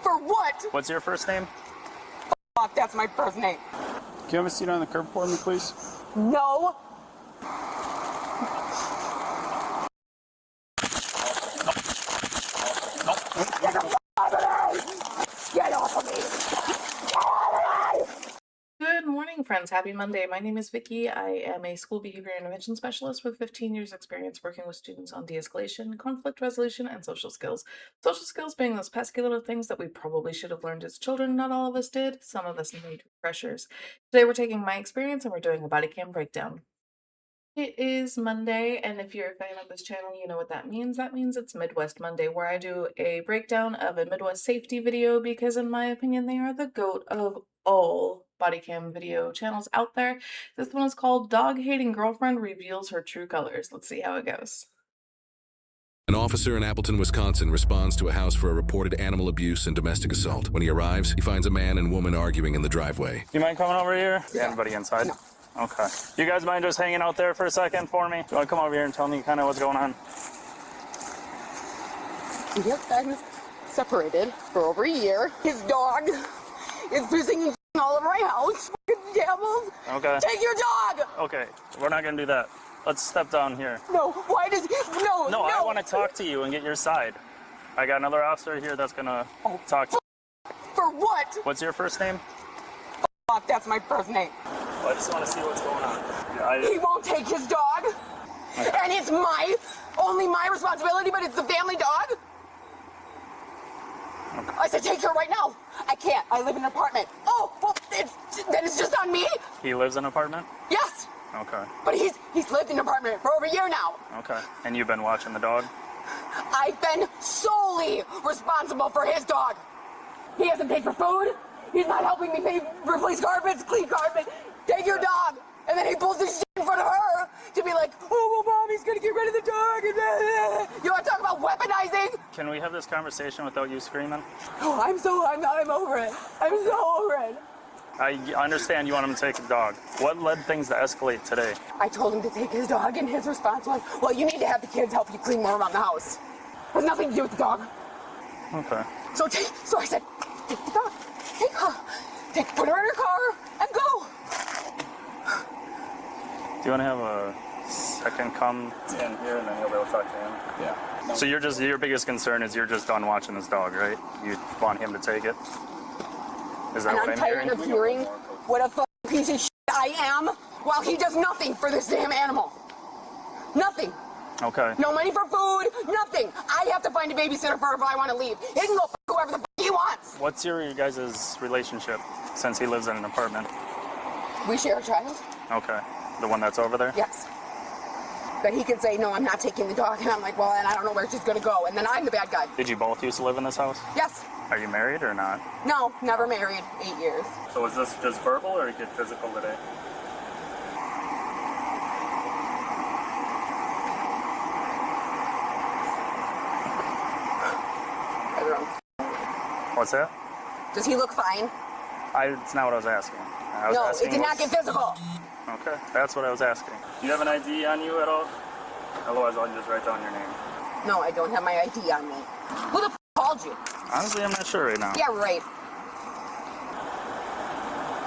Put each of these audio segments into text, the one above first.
For what? What's your first name? Fuck, that's my first name. Can you have a seat on the curb for me, please? No. Get off of me! Good morning, friends. Happy Monday. My name is Vicky. I am a school behavior intervention specialist with 15 years experience working with students on de-escalation, conflict resolution, and social skills. Social skills being those pesky little things that we probably should have learned as children. Not all of us did. Some of us need refreshers. Today we're taking my experience and we're doing a body cam breakdown. It is Monday, and if you're a fan of this channel, you know what that means. That means it's Midwest Monday, where I do a breakdown of a Midwest safety video because, in my opinion, they are the GOAT of all body cam video channels out there. This one is called Dog-Hating Girlfriend Reveals Her True Colors. Let's see how it goes. An officer in Appleton, Wisconsin responds to a house for a reported animal abuse and domestic assault. When he arrives, he finds a man and woman arguing in the driveway. You mind coming over here? Yeah. Anybody inside? No. Okay. You guys mind just hanging out there for a second for me? You want to come over here and tell me kind of what's going on? We have been separated for over a year. His dog is pissing and all over my house. Devils. Okay. Take your dog! Okay. We're not going to do that. Let's step down here. No, why does he? No, No, I want to talk to you and get your side. I got another officer here that's going to talk to you. For what? What's your first name? Fuck, that's my first name. Well, I just want to see what's going on. He won't take his dog. Okay. And it's only my responsibility, but it's the family dog. Okay. I said take her right now. I can't. I live in an apartment. Oh, well, then it's just on me? He lives in an apartment? Yes. Okay. But he's lived in an apartment for over a year now. Okay. And you've been watching the dog? I've been solely responsible for his dog. He hasn't paid for food. He's not helping me replace carpets, clean carpet. Take your dog. And then he pulls his shit in front of her to be like, oh, well, Mommy's gonna get rid of the dog. You want to talk about weaponizing? Can we have this conversation without you screaming? Oh, I'm over it. I'm so over it. I understand you want him to take the dog. What led things to escalate today? I told him to take his dog, and his response was, well, you need to have the kids help you clean more around the house. It has nothing to do with the dog. Okay. So I said, take the dog. Take her. Put her in her car and go. Do you want to have a second come in here and then you'll be able to talk to him? Yeah. So your biggest concern is you're just done watching this dog, right? You want him to take it? Is that And what I'm I'm hearing? tired of hearing what a fucking piece of shit I am while he does nothing for this damn animal. Nothing. Okay. No money for food, nothing. I have to find a babysitter for her if I want to leave. He can go whoever the he wants. What's your guys' relationship since he lives in an apartment? We share a child. Okay. The one that's over there? Yes. But he can say, no, I'm not taking the dog. And I'm like, well, and I don't know where she's going to go. And then I'm the bad guy. Did you both used to live in this house? Yes. Are you married or not? No, never married. 8 years. So is this just verbal or you get physical today? What's that? Does he look fine? It's not what I was asking. No, it did not get physical. Okay, that's what I was asking. Do you have an ID on you at all? Otherwise, I'll just write down your name. No, I don't have my ID on me. Who the called you? Honestly, I'm not sure right now. Yeah, right.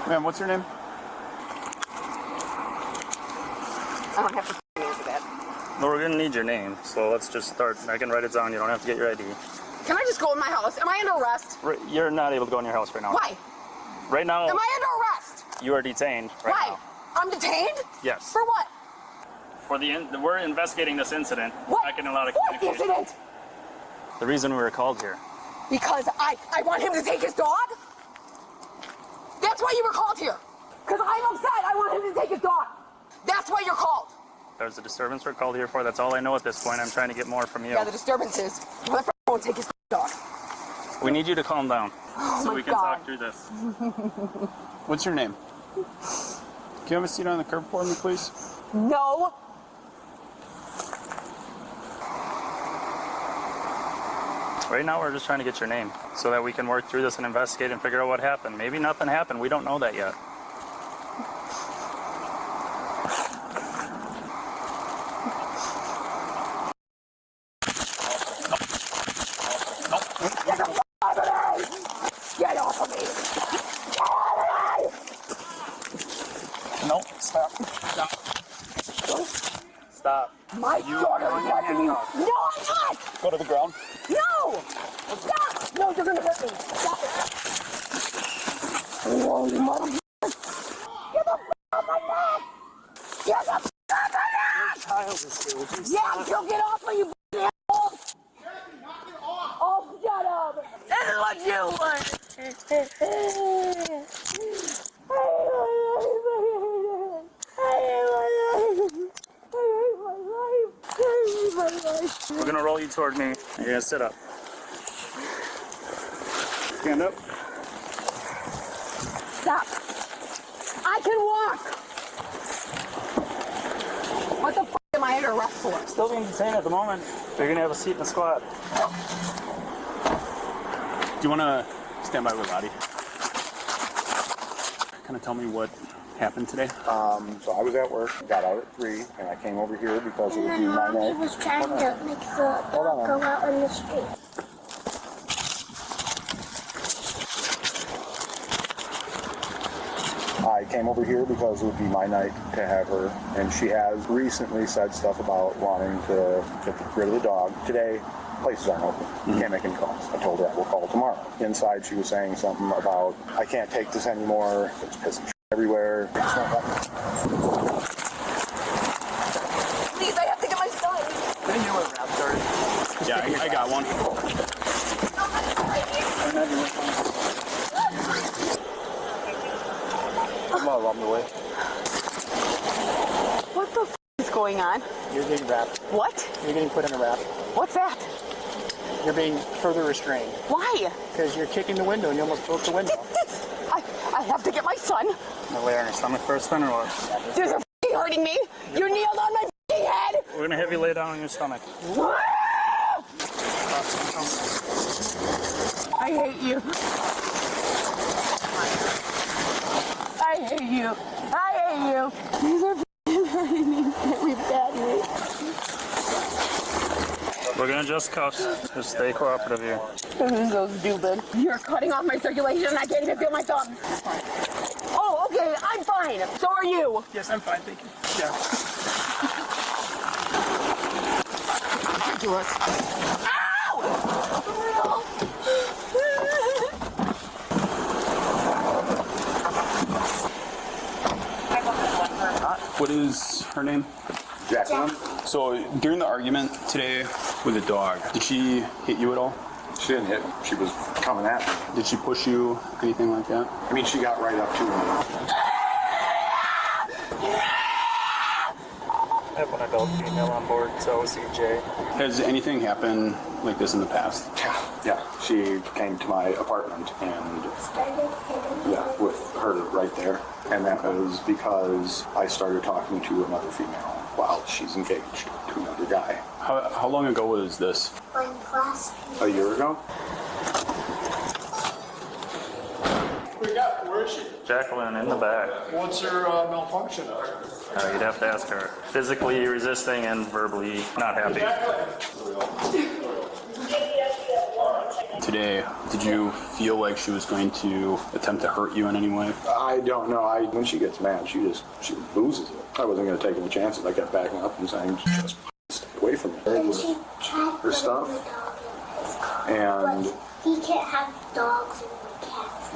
Ma'am, what's your name? I don't have to answer that. No, we're gonna need your name, so let's just start. I can write it down. You don't have to get your ID. Can I just go in my house? Am I under arrest? You're not able to go in your house right now. Why? Right now, Am I under arrest? you are detained right Why? now. I'm detained? Yes. For what? We're investigating this incident. What? Not getting a lot of What communication. incident? The reason we were called here. Because I want him to take his dog? That's why you were called here. Because I'm upset. I want him to take his dog. That's why you're called. There's a disturbance we're called here for. That's all I know at this point. I'm trying to get more from you. Yeah, the disturbance is motherfucker won't take his dog. We need you to calm down so my we can God. talk through this. What's your name? Can you have a seat on the curb for me, please? No. Right now, we're just trying to get your name so that we can work through this and investigate and figure out what happened. Maybe nothing happened. We don't know that yet. Stop. Stop. My daughter is watching you. No, I'm not. Go to the ground. No. Stop. No, you're going to hurt me. Stop it. Oh, you mother. Get the f*** off my back. Get the f*** off my back. Child is here. Would you Yeah, she'll get off of you, asshole. Oh, shut up. This is what you want. We're gonna roll you toward me. You're gonna sit up. Stand up. Stop. I can walk. What the f*** am I under arrest for? Still being detained at the moment. You're gonna have a seat in the squad. Do you want to stand by with Lottie? Kind of tell me what happened today. So I was at work, got out at 3, and I came over here because it And was then my Mommy night. was trying to make the dog go out in the street. I came over here because it would be my night to have her, and she has recently said stuff about wanting to get rid of the dog. Today, places aren't open. You can't make any calls. I told her I will call tomorrow. Inside, she was saying something about, I can't take this anymore. There's piss and shit everywhere. They just won't let me. Please, I have to get my son. Didn't you know where rap started? Yeah, I got one. I'm on the way. What the f*** is going on? You're getting wrapped. What? You're getting put in a wrap. What's that? You're being further restrained Why? because you're kicking the window and you almost broke the window. I have to get my son. Gonna lay on your stomach first then, or what? There's a f***ing hurting me. You kneeled on my f***ing head. We're gonna have you lay down on your stomach. I hate you. I hate you. I hate you. These are f***ing hurting me very badly. We're gonna adjust cuffs. Just stay cooperative here. This is so stupid. You're cutting off my circulation and I can't even feel my thumb. Oh, okay, I'm fine. So are you. Yes, I'm fine, thank you. Yeah. Ridiculous. Ow! What is her name? Jacqueline? So during the argument today with the dog, did she hit you at all? She didn't hit me. She was coming at me. Did she push you? Anything like that? I mean, she got right up to me. I have one adult female on board, so CJ. Has anything happened like this in the past? Yeah, she came to my apartment and Started hitting yeah, with her right there. And that was because I started talking to another female while she's engaged to another guy. How long ago was this? in class. A year ago? Where is she? Jacqueline in the back. What's her malfunction? You'd have to ask her. Physically resisting and verbally not happy. Today, did you feel like she was going to attempt to hurt you in any way? I don't know. When she gets mad, she loses it. I wasn't going to take any chances. I kept backing up and saying, just stay away from me. And she tried Her stuff. putting the dog in his car. And But he can't have dogs and cats.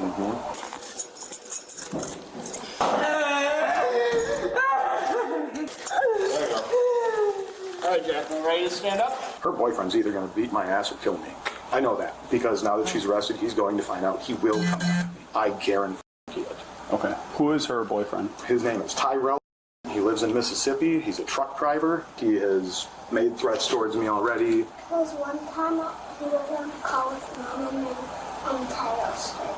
All right, Jacqueline, ready to stand up? her boyfriend's either going to beat my ass or kill me. I know that because now that she's arrested, he's going to find out. He will come after me. I guarantee it. Okay. Who is her boyfriend? His name is Tyrell. He lives in Mississippi. He's a truck driver. He has made threats towards me already. Because one time he was on a call with Mom and then Tyrell started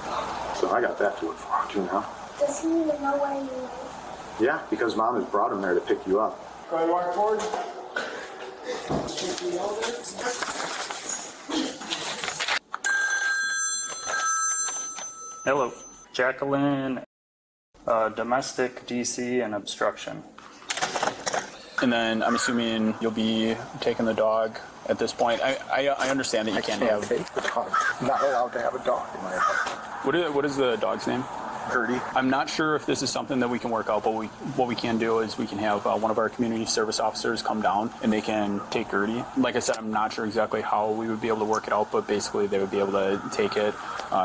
that. So I got that to look forward to now. Does he even know where you live? Yeah, because Mom has brought him there to pick you up. Try to walk forward. Hello. Jacqueline, domestic DC and obstruction. And then I'm assuming you'll be taking the dog at this point. I understand that you can't have. Take the dog. I'm not allowed to have a dog in my apartment. What is the dog's name? Gertie. I'm not sure if this is something that we can work out, but what we can do is we can have one of our community service officers come down and they can take Gertie. Like I said, I'm not sure exactly how we would be able to work it out, but basically they would be able to take it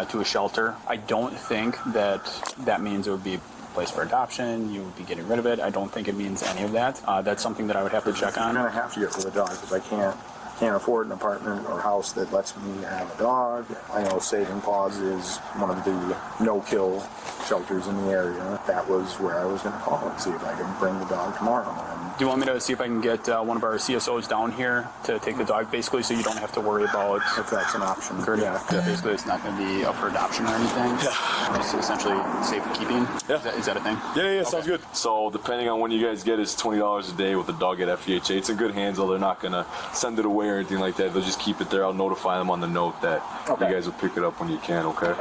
to a shelter. I don't think that means it would be place for adoption, you would be getting rid of it. I don't think it means any of that. That's something that I would have to check on. I'm gonna have to get rid of the dog because I can't afford an apartment or house that lets me have a dog. I know Saving Paws is one of the no-kill shelters in the area. That was where I was going to call and see if I could bring the dog tomorrow. And do you want me to see if I can get one of our CSOs down here to take the dog, basically, so you don't have to worry about if that's an option? Yeah, basically, it's not going to be up for adoption or anything. Yeah. It's essentially safekeeping. Yeah. Is that a thing? Yeah, okay. Sounds good. So depending on when you guys get, it's $20 a day with the dog at FEHA. It's in good hands, though. They're not going to send it away or anything like that. They'll just keep it there. I'll notify them on the note that you guys will pick it up when you can, okay?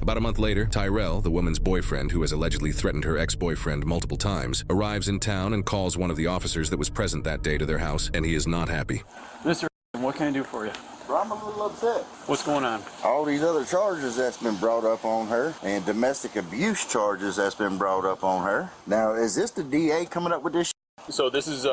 About a month later, Tyrell, the woman's boyfriend who has allegedly threatened her ex-boyfriend multiple times, arrives in town and calls one of the officers that was present that day to their house, and he is not happy. Mr. What can I do for you? Well, I'm a little upset. What's going on? All these other charges that's been brought up on her and domestic abuse charges that's been brought up on her. Now, is this the DA coming up with this? So this is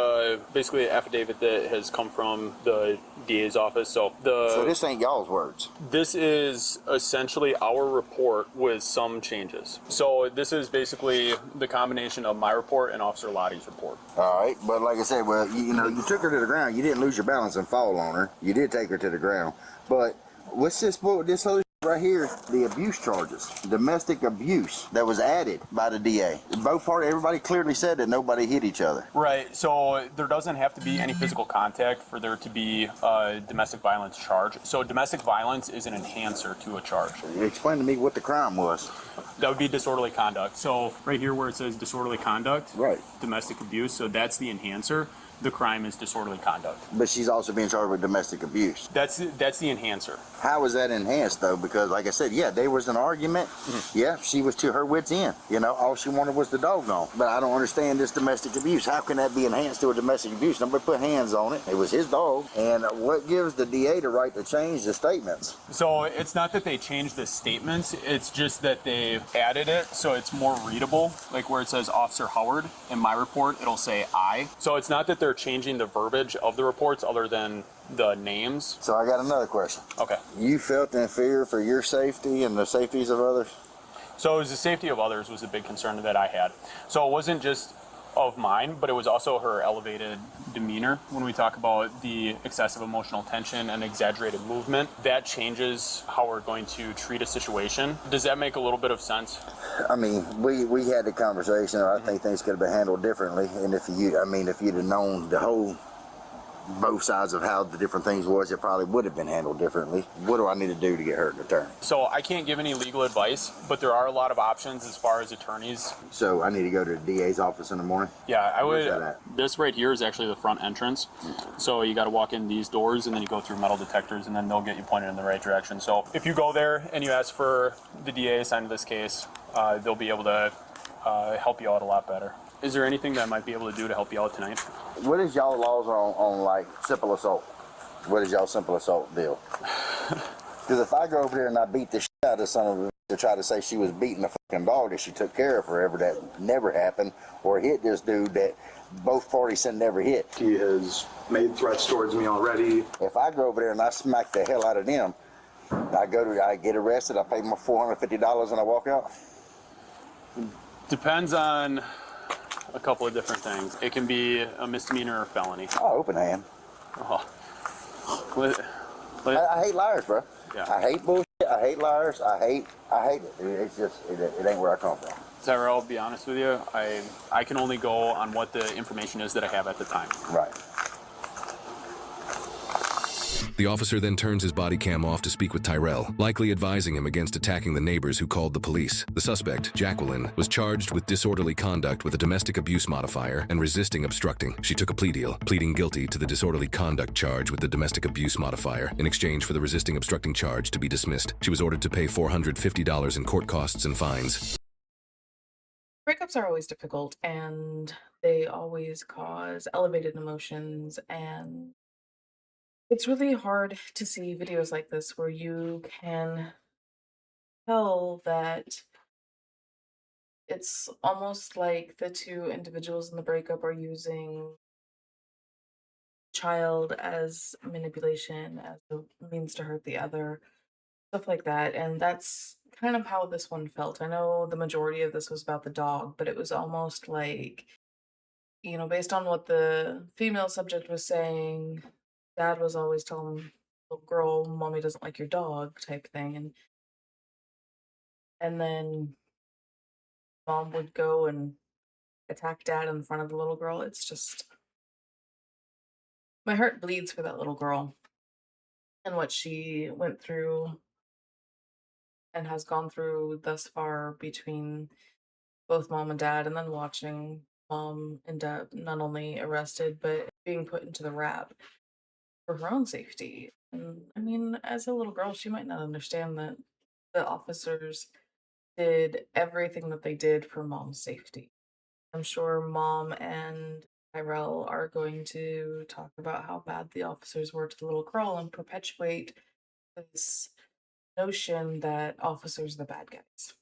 basically an affidavit that has come from the DA's office. So this ain't y'all's words. This is essentially our report with some changes. So this is basically the combination of my report and Officer Lottie's report. All right, but like I said, well, you took her to the ground. You didn't lose your balance and fall on her. You did take her to the ground. But what's this other right here, the abuse charges, domestic abuse that was added by the DA. Both parties, everybody clearly said that nobody hit each other. Right, so there doesn't have to be any physical contact for there to be a domestic violence charge. So domestic violence is an enhancer to a charge. Explain to me what the crime was. That would be disorderly conduct. So right here where it says disorderly conduct, right, domestic abuse, so that's the enhancer. The crime is disorderly conduct. But she's also being charged with domestic abuse. That's the enhancer. How was that enhanced, though? Because, like I said, yeah, there was an argument. Mm-hmm. Yeah, she was to her wits' end. All she wanted was the dog gone. But I don't understand this domestic abuse. How can that be enhanced to a domestic abuse? Nobody put hands on it. It was his dog. And what gives the DA the right to change the statements? So it's not that they changed the statements. It's just that they added it so it's more readable. Like where it says Officer Howard in my report, it'll say I. So it's not that they're changing the verbiage of the reports other than the names. So I got another question. Okay. You felt in fear for your safety and the safeties of others? So it was the safety of others was a big concern that I had. So it wasn't just of mine, but it was also her elevated demeanor. When we talk about the excessive emotional tension and exaggerated movement, that changes how we're going to treat a situation. Does that make a little bit of sense? I mean, we had the conversation. I think things could have been handled differently. And if you'd have known the whole both sides of how the different things was, it probably would have been handled differently. What do I need to do to get her an attorney? So I can't give any legal advice, but there are a lot of options as far as attorneys. So I need to go to the DA's office in the morning? Yeah, I would. Where's that at? This right here is actually the front entrance. So you got to walk in these doors and then you go through metal detectors and then they'll get you pointed in the right direction. So if you go there and you ask for the DA assigned to this case, they'll be able to help you out a lot better. Is there anything that I might be able to do to help you out tonight? What is y'all laws on like simple assault? What is y'all simple assault deal? Because if I go over there and I beat the shit out of some of them to try to say she was beating a fucking dog that she took care of forever, that never happened, or hit this dude that both parties said never hit. He has made threats towards me already. If I go over there and I smack the hell out of them, I get arrested, I pay my $450 and I walk out? Depends on a couple of different things. It can be a misdemeanor or felony. Oh, open hand. Oh. I hate liars, bro. Yeah. I hate bullshit. I hate liars. I hate it. It's just, it ain't where I come from. Tyrell, I'll be honest with you. I can only go on what the information is that I have at the time. Right. The officer then turns his body cam off to speak with Tyrell, likely advising him against attacking the neighbors who called the police. The suspect, Jacqueline, was charged with disorderly conduct with a domestic abuse modifier and resisting obstructing. She took a plea deal, pleading guilty to the disorderly conduct charge with the domestic abuse modifier in exchange for the resisting obstructing charge to be dismissed. She was ordered to pay $450 in court costs and fines. Breakups are always difficult and they always cause elevated emotions, and it's really hard to see videos like this where you can tell that it's almost like the two individuals in the breakup are using child as manipulation, as a means to hurt the other, stuff like that. And that's kind of how this one felt. I know the majority of this was about the dog, but it was almost like, based on what the female subject was saying, dad was always telling the little girl, mommy doesn't like your dog type thing. And then mom would go and attack dad in front of the little girl. It's just, my heart bleeds for that little girl and what she went through and has gone through thus far between both mom and dad, and then watching mom end up not only arrested but being put into the wrap for her own safety. And I mean, as a little girl, she might not understand that the officers did everything that they did for mom's safety. I'm sure mom and Tyrell are going to talk about how bad the officers were to the little girl and perpetuate this notion that officers are the bad guys.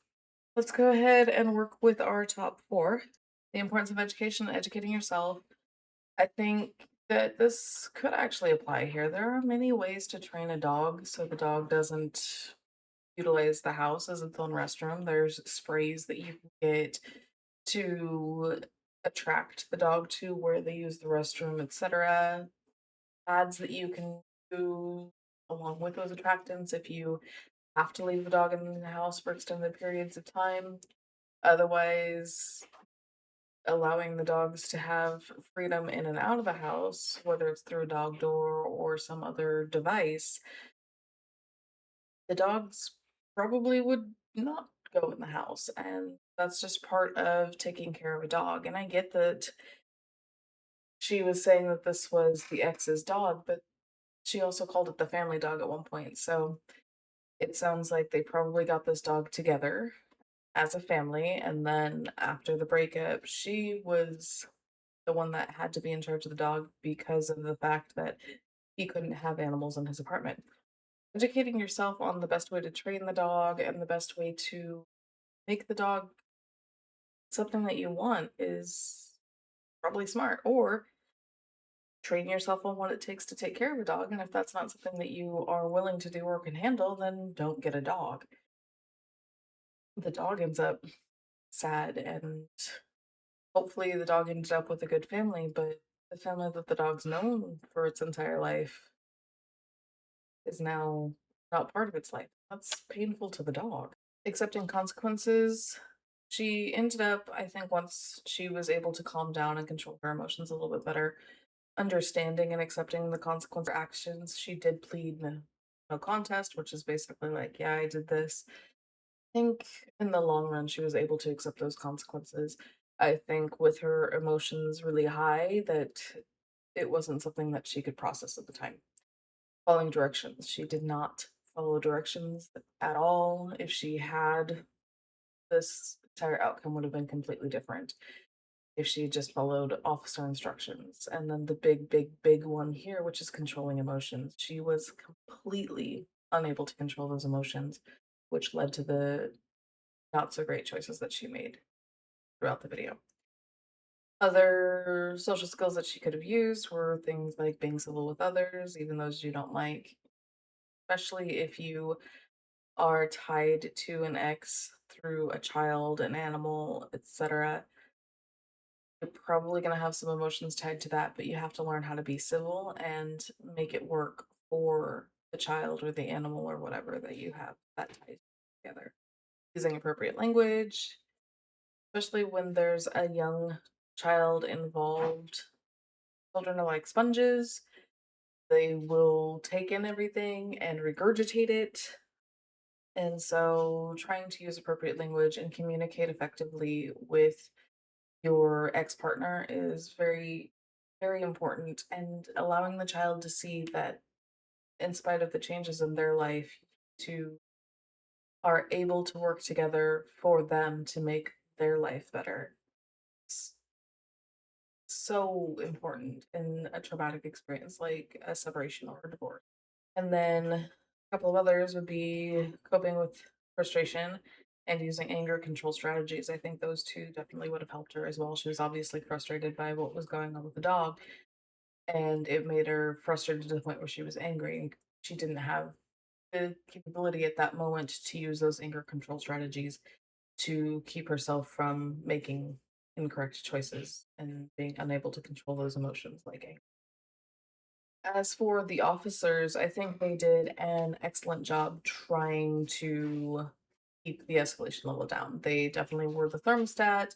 Let's go ahead and work with our top 4. The importance of education, educating yourself. I think that this could actually apply here. There are many ways to train a dog so the dog doesn't utilize the house as its own restroom. There's sprays that you can get to attract the dog to where they use the restroom, etc. Ads that you can do along with those attractants if you have to leave the dog in the house for extended periods of time. Otherwise, allowing the dogs to have freedom in and out of the house, whether it's through a dog door or some other device, the dogs probably would not go in the house. And that's just part of taking care of a dog. And I get that she was saying that this was the ex's dog, but she also called it the family dog at one point. So it sounds like they probably got this dog together as a family. And then after the breakup, she was the one that had to be in charge of the dog because of the fact that he couldn't have animals in his apartment. Educating yourself on the best way to train the dog and the best way to make the dog something that you want is probably smart. Or train yourself on what it takes to take care of a dog. And if that's not something that you are willing to do or can handle, then don't get a dog. The dog ends up sad, and hopefully the dog ended up with a good family, but the family that the dog's known for its entire life is now not part of its life. That's painful to the dog. Accepting consequences. She ended up, I think, once she was able to calm down and control her emotions a little bit better, understanding and accepting the consequence of actions. She did plead no contest, which is basically like, yeah, I did this. I think in the long run, she was able to accept those consequences. I think with her emotions really high, that it wasn't something that she could process at the time. Following directions. She did not follow directions at all. If she had, this entire outcome would have been completely different if she just followed officer instructions. And then the big one here, which is controlling emotions. She was completely unable to control those emotions, which led to the not so great choices that she made throughout the video. Other social skills that she could have used were things like being civil with others, even those you don't like, especially if you are tied to an ex through a child, an animal, etc. You're probably going to have some emotions tied to that, but you have to learn how to be civil and make it work for the child or the animal or whatever that you have that tied together. Using appropriate language, especially when there's a young child involved. Children are like sponges. They will take in everything and regurgitate it. And so trying to use appropriate language and communicate effectively with your ex-partner is very, very important, and allowing the child to see that in spite of the changes in their life, to are able to work together for them to make their life better. It's so important in a traumatic experience like a separation or a divorce. And then a couple of others would be coping with frustration and using anger control strategies. I think those two definitely would have helped her as well. She was obviously frustrated by what was going on with the dog, and it made her frustrated to the point where she was angry. She didn't have the capability at that moment to use those anger control strategies to keep herself from making incorrect choices and being unable to control those emotions like anger. As for the officers, I think they did an excellent job trying to keep the escalation level down. They definitely were the thermostat.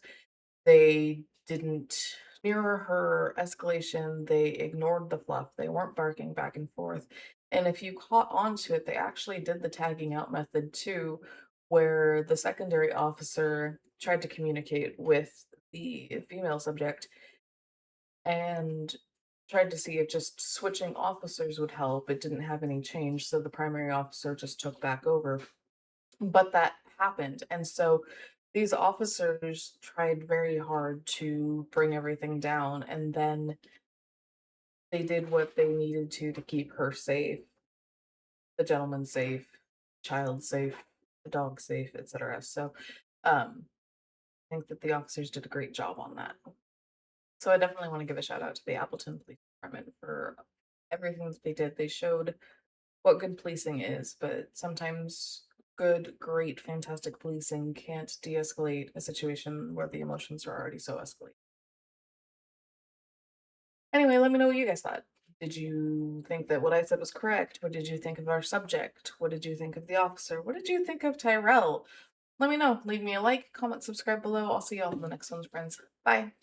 They didn't mirror her escalation. They ignored the fluff. They weren't barking back and forth. And if you caught on to it, they actually did the tagging out method too, where the secondary officer tried to communicate with the female subject and tried to see if just switching officers would help. It didn't have any change, so the primary officer just took back over. But that happened, and so these officers tried very hard to bring everything down, and then they did what they needed to keep her safe, the gentleman safe, child safe, the dog safe, etc. So, I think that the officers did a great job on that. So I definitely want to give a shout out to the Appleton Police Department for everything that they did. They showed what good policing is, but sometimes good, great, fantastic policing can't de-escalate a situation where the emotions are already so escalated. Anyway, let me know what you guys thought. Did you think that what I said was correct? What did you think of our subject? What did you think of the officer? What did you think of Tyrell? Let me know. Leave me a like, comment, subscribe below. I'll see y'all in the next one, friends. Bye.